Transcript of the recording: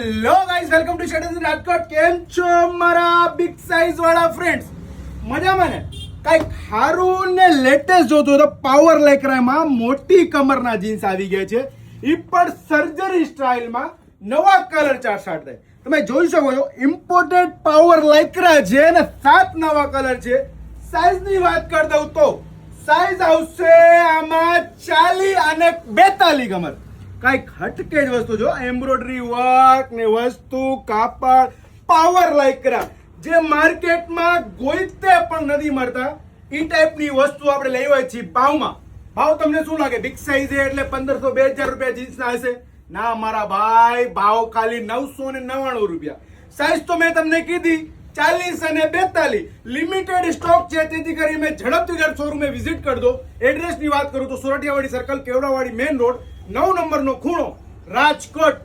Hello guys, welcome to studies Rajkot. કેમ છો મારા બિગ સાઇઝ વાળા ફ્રેન્ડ્સ? મજામાં ને? કઈક સારું ને લેટેસ્ટ જોતું તો પાવર લેકરામાં મોટી કમરના જીન્સ આવી ગયા છે, એ પણ સર્જરી સ્ટાઇલમાં નવા કલર ચાર્ટ સાથે તમે જોઈ શકો છો. ઇમ્પોર્ટેડ પાવર લેકરા છે અને 7 નવા કલર છે. સાઈઝની વાત કરી દઉં તો સાઈઝ આવશે આમાં 40 અને 42 કમર. કઈક હટકે જ વસ્તુ જો, એમ્બ્રોઇડરી વર્ક ને વસ્તુ, કાપડ, પાવર લાઇકરા જે માર્કેટમાં ગોઈતે પણ નથી મળતા એ ટાઈપની વસ્તુ આપણે લેવા છીએ ભાવમાં. ભાવ તમને શું લાગે? બિગ સાઈઝ એટલે 1500-2000 રૂપિયા જીન્સના હશે? ના મારા ભાઈ, ભાવ ખાલી 999 રૂપિયા. સાઈઝ તો મેં તમને કીધી 40 અને 42. લિમિટેડ સ્ટોક છે, તેથી કરી મેં ઝડપથી શોરૂમે વિઝિટ કરી દો. એડ્રેસની વાત કરું તો Sorathiyawadi circle, Kevdawadi main road, 9 નંબરનો ખૂણો, રાજકોટ.